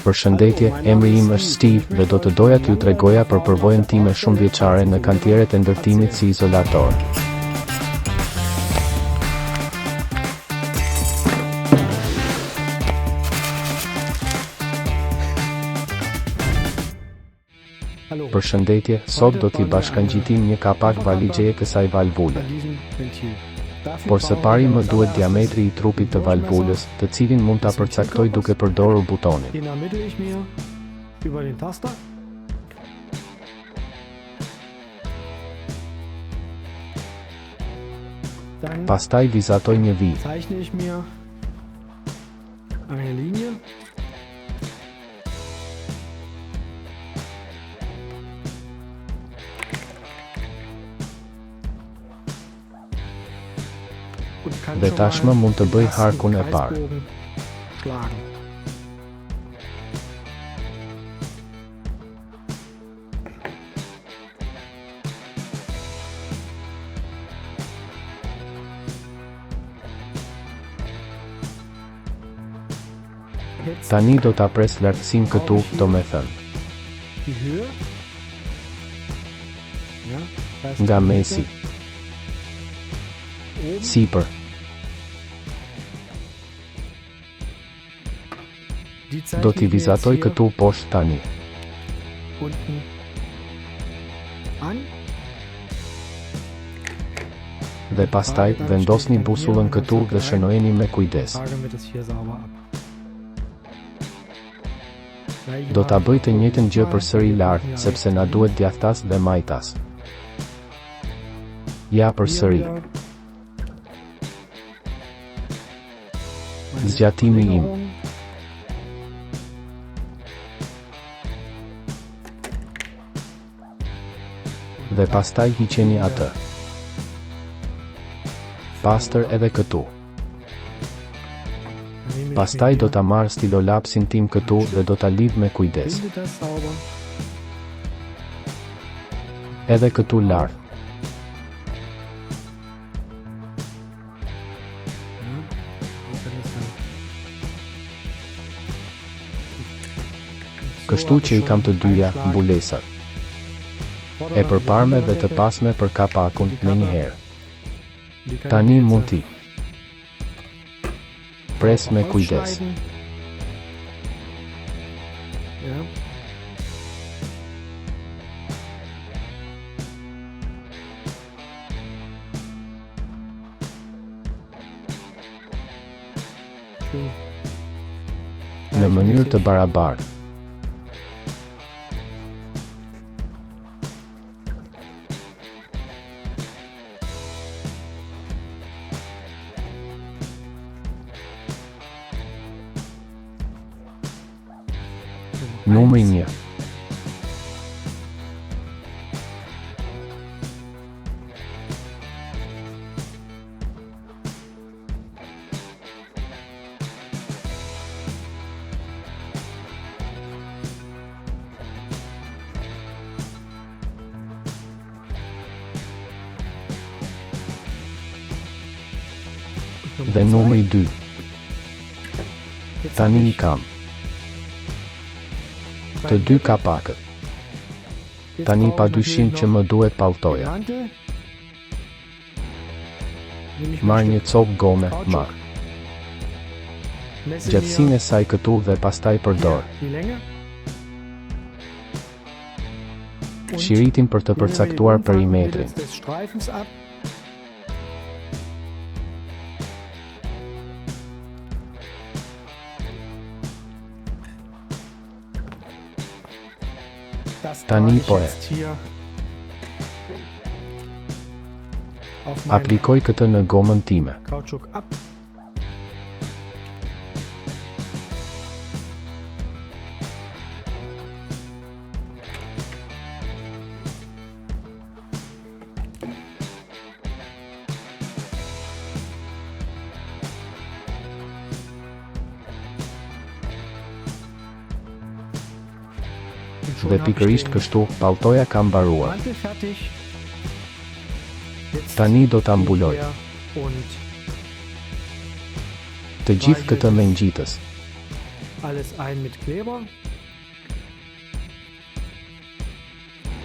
Përshëndetje, emri im është Steve dhe do të doja t'ju tregoja për përvojën time shumë vjeçare në kantieret e ndërtimit si izolator. Përshëndetje, sot do t'i bashkangjitim një kapak valigjeje kësaj valvule. Por së pari më duhet diametri i trupit të valvulës, të cilin mund ta përcaktoj duke përdorur butonin. Pastaj vizatoj një vijë. Dhe tashmë mund të bëj harkun e parë. Tani do ta pres lartësinë këtu, do me thënë. Nga mesi. Sipër. Do t'i vizatoj këtu poshtë tani. Dhe pastaj vendosni busullën këtu dhe shënojeni me kujdes. Do ta bëj të njëjtën gjë përsëri lart, sepse na duhet djathtas dhe majtas. Ja përsëri. Zgjatimi im. Dhe pastaj hiqeni atë. Pastër edhe këtu. Pastaj do ta marr stilolapsin tim këtu dhe do ta lidh me kujdes. Edhe këtu lart. Kështu që i kam të dyja mbulesat. E përparme dhe të pasme për kapakun me njëherë. Tani mund t'i pres me kujdes. Në mënyrë të barabartë. Numri 1. Dhe numri 2. Tani I kam të dy kapakët. Tani padyshim që më duhet palltoja. Marr një copë gome, marr gjatësinë e saj këtu dhe pastaj përdor shiritin për të përcaktuar perimetrin. Tani po e aplikoj këtë në gomën time. Dhe pikërisht kështu, palltoja ka mbaruar. Tani do ta mbuloj. Të gjithë këtë me ngjitës. alles ein mit Kleber.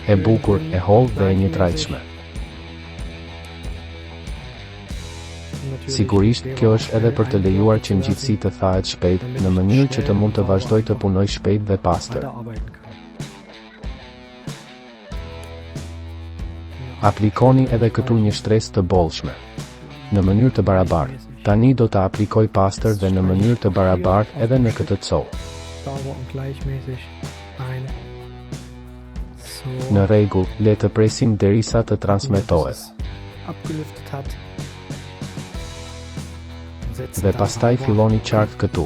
E bukur, e hollë dhe e njëtrajtshme. Sigurisht, kjo është edhe për të lejuar që ngjitësi të thahet shpejt, në mënyrë që të mund të vazhdoj të punoj shpejt dhe pastër. Aplikoni edhe këtu një shtresë të bollshme. Në mënyrë të barabartë. Tani do të aplikoj pastër dhe në mënyrë të barabartë edhe në këtë copë. Në rregull, le të presim derisa të transmetohet. Dhe pastaj filloni qartë këtu.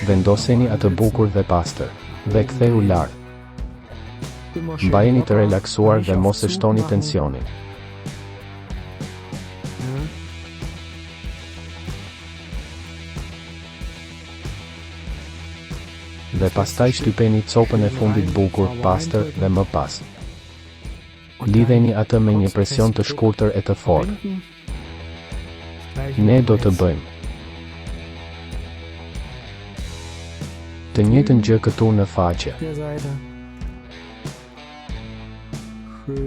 Vendoseni atë bukur dhe pastër, dhe ktheu lart. Mbajeni të relaksuar dhe mos e shtoni tensionin. Dhe pastaj shtypeni copën e fundit bukur, pastër dhe më pas. Lidheni atë me një presion të shkurtër e të fortë. Ne do të bëjmë të njëjtën gjë këtu në faqe.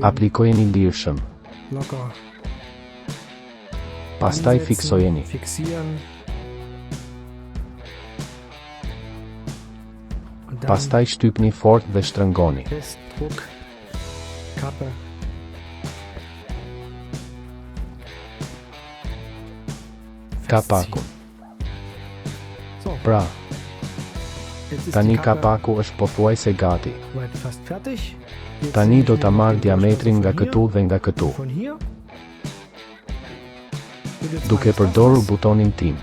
Aplikojeni lirshëm. Pastaj fiksojeni. Pastaj shtypni fort dhe shtrëngoni. Kapakun. Pra, tani kapaku është pothuajse gati. Tani do ta marr diametrin nga këtu dhe nga këtu. Duke përdorur butonin tim.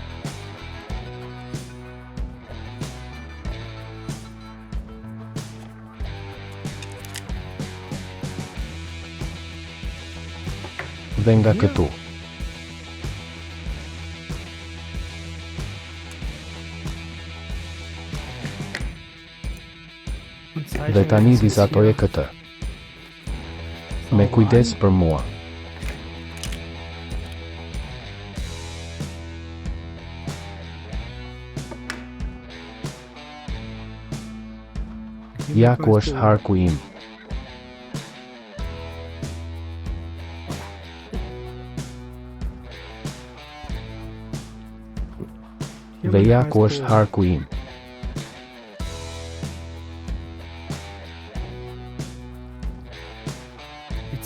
Dhe nga këtu. Dhe tani vizatoje këtë. Me kujdes për mua. Ja ku është harku im. Dhe ja ku është harku im.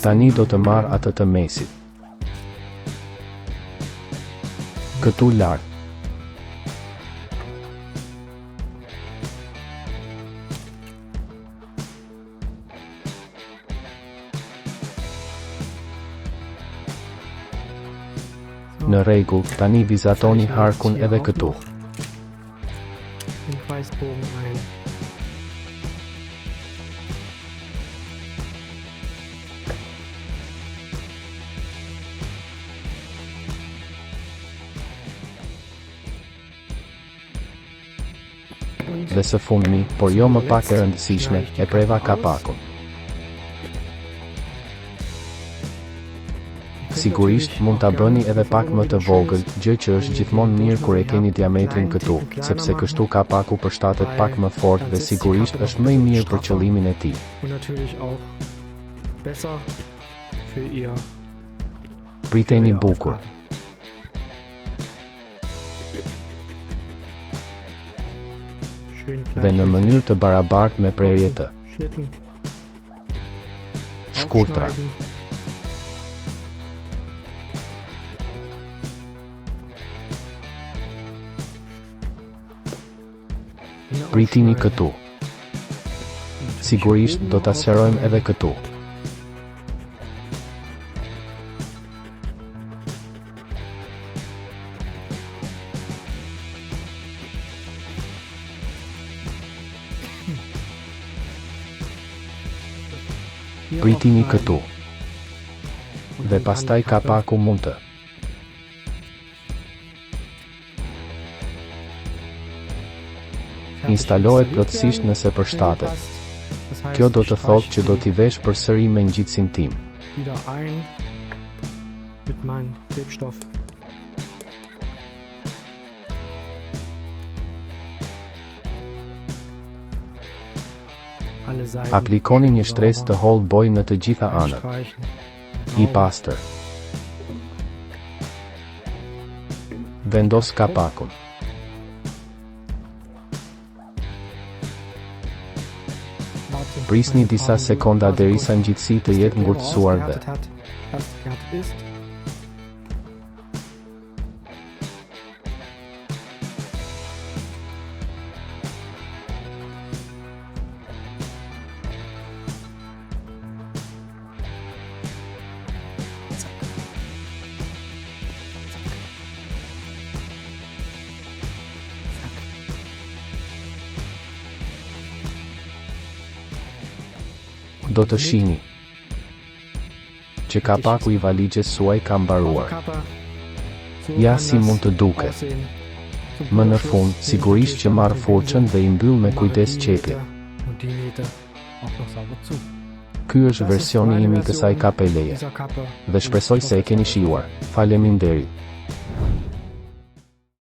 Tani do të marr atë të mesit. Këtu lart. Në rregull, tani vizatoni harkun edhe këtu. Dhe së fundmi, por jo më pak e rëndësishme, e preva kapakun. Sigurisht, mund ta bëni edhe pak më të vogël, gjë që është gjithmonë mirë kur e keni diametrin këtu, sepse kështu kapaku përshtatet pak më fort dhe sigurisht është më i mirë për qëllimin e tij. Priteni bukur. Dhe në mënyrë të barabartë me prerje të shkurtra. Pritini këtu. Sigurisht do ta sqarojmë edhe këtu. Pritini këtu. Dhe pastaj kapaku mund të instalohet plotësisht nëse përshtatet. Kjo do të thotë që do t'i vesh përsëri me ngjitësin tim. mein Klebstoff. Alle Seiten. Aplikoni një shtresë të hollë boj në të gjitha anët. I pastër. Vendos kapakun. Prisni disa sekonda derisa ngjitësi të jetë ngurtësuar dhe do të shihni që kapaku I valigjes suaj ka mbaruar. Ja si mund të duket. Më në fund, sigurisht që marr forçën dhe I mbyll me kujdes qepjen. Ky është versioni im I kësaj kapeleje. Dhe shpresoj se e keni shijuar. Faleminderit.